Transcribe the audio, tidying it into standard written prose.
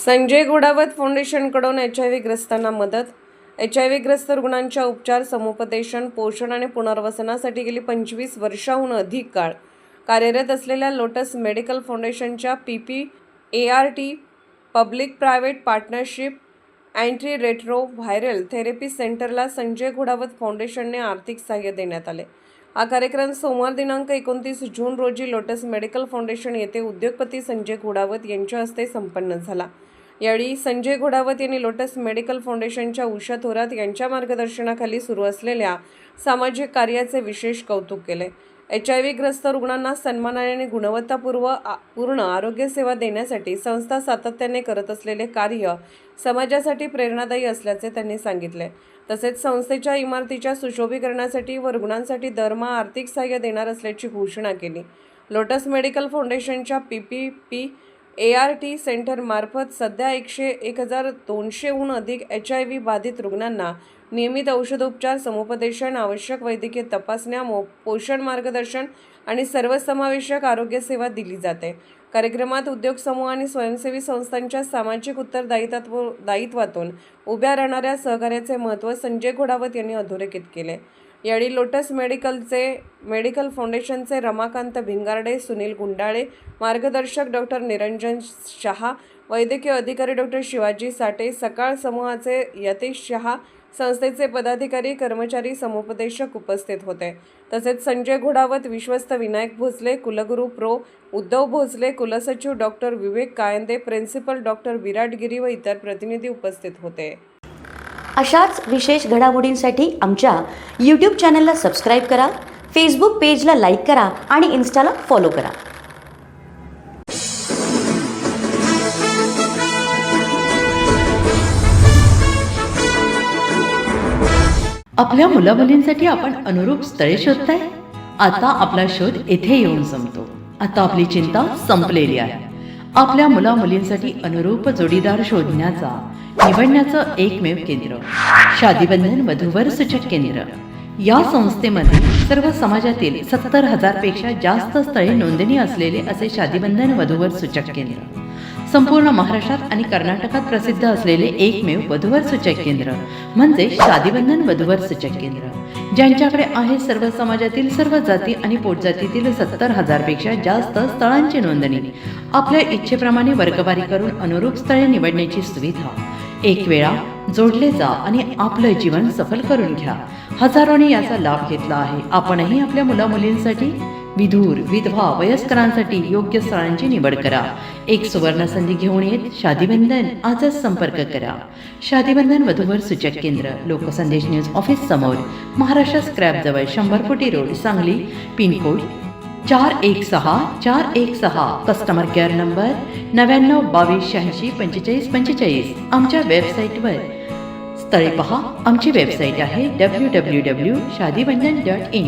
Sanjay Ghodawat फाउंडेशनकडून HIV ग्रस्तांना मदत. HIV ग्रस्त रुग्णांच्या उपचार, समुपदेशन, पोषण आणि पुनर्वसनासाठी गेली 25 वर्षांहून अधिक काळ कार्यरत असलेल्या लोटस मेडिकल फाउंडेशनच्या PPART public private partnership anti retro viral therapy सेंटरला संजय घोडावत फाउंडेशनने आर्थिक सहाय्य देण्यात आले. हा कार्यक्रम सोमवार दिनांक 29 जून रोजी लोटस मेडिकल फाउंडेशन येथे उद्योगपती संजय घोडावत यांच्या हस्ते संपन्न झाला. यावेळी संजय घोडावत यांनी लोटस मेडिकल फाउंडेशनच्या उषा थोरात यांच्या मार्गदर्शनाखाली सुरू असलेल्या सामाजिक कार्याचे विशेष कौतुक केले. HIV ग्रस्त रुग्णांना सन्मानाने आणि गुणवत्तापूर्ण आरोग्य सेवा देण्यासाठी संस्था सातत्याने करत असलेले कार्य समाजासाठी प्रेरणादायी असल्याचे त्यांनी सांगितले. तसेच संस्थेच्या इमारतीच्या सुशोभीकरणासाठी व रुग्णांसाठी दरमहा आर्थिक सहाय्य देणार असल्याची घोषणा केली. लोटस मेडिकल फाउंडेशनच्या PPART सेंटरमार्फत सध्या 1,200हून अधिक HIV बाधित रुग्णांना नियमित औषधोपचार, समुपदेशन, आवश्यक वैद्यकीय तपासण्या, पोषण मार्गदर्शन आणि सर्वसमावेशक आरोग्य सेवा दिली जाते. कार्यक्रमात उद्योग समूह आणि स्वयंसेवी संस्थांच्या सामाजिक उत्तरदायित्वातून उभ्या राहणाऱ्या सहकार्याचे महत्त्व संजय घोडावत यांनी अधोरेखित केले. यावेळी लोटस मेडिकल फाउंडेशनचे रमाकांत भिंगारडे, सुनील गुंडाळे, मार्गदर्शक डॉक्टर निरंजन शहा, वैद्यकीय अधिकारी डॉक्टर शिवाजी साठे, सकाळ समूहाचे यतेश शहा, संस्थेचे पदाधिकारी, कर्मचारी, समुपदेशक उपस्थित होते. तसेच संजय घोडावत, विश्वस्त विनायक भोसले, कुलगुरू प्रो. उद्धव भोसले, कुलसचिव डॉक्टर विवेक कायंदे, प्रिन्सिपल डॉक्टर विराट गिरी व इतर प्रतिनिधी उपस्थित होते. अशाच विशेष घडामोडींसाठी आमच्या YouTube चॅनलला सबस्क्राईब करा, फेसबुक पेजला लाईक करा आणि इन्स्टाला फॉलो करा. आपल्या मुलामुलींसाठी आपण अनुरूप स्थळे शोधताय? आता आपला शोध येथे येऊन संपतो. आता आपली चिंता संपलेली आहे. आपल्या मुलामुलींसाठी अनुरूप जोडीदार निवडण्याचं एकमेव केंद्र शादीबंधन वधूवर सूचक केंद्र. या संस्थेमध्ये सर्व समाजातील 70,000 पेक्षा जास्त स्थळे नोंदणी असलेले असे शादीबंधन वधूवर सूचक केंद्र. संपूर्ण महाराष्ट्रात आणि कर्नाटकात प्रसिद्ध असलेले एकमेव वधूवर सूचक केंद्र म्हणजे शादीबंधन वधूवर सूचक केंद्र. ज्यांच्याकडे आहे सर्व समाजातील सर्व जाती आणि पोटजातीतील 70,000 पेक्षा जास्त स्थळांची नोंदणी. आपल्या इच्छेप्रमाणे वर्गवारी करून अनुरूप स्थळे निवडण्याची सुविधा. एक वेळा जोडले जा आणि आपलं जीवन सफल करून घ्या. हजारोंनी याचा लाभ घेतला आहे. आपणही आपल्या मुलामुलींसाठी, विधूर, विधवा, वयस्करांसाठी योग्य स्थळांची निवड करा. एक सुवर्ण संधी घेऊन येत शादीबंधन. आजच संपर्क करा. शादीबंधन वधूवर सूचक केंद्र, लोकसंदेश न्यूज ऑफिस समोर, महाराष्ट्र स्क्रॅप जवळ, 100 फुटी road, Sangli. Pincode 416. Customer care number 9922864545. आमच्या वेबसाईटवर स्थळे पहा. आमची वेबसाईट आहे www.shadibandhan.in.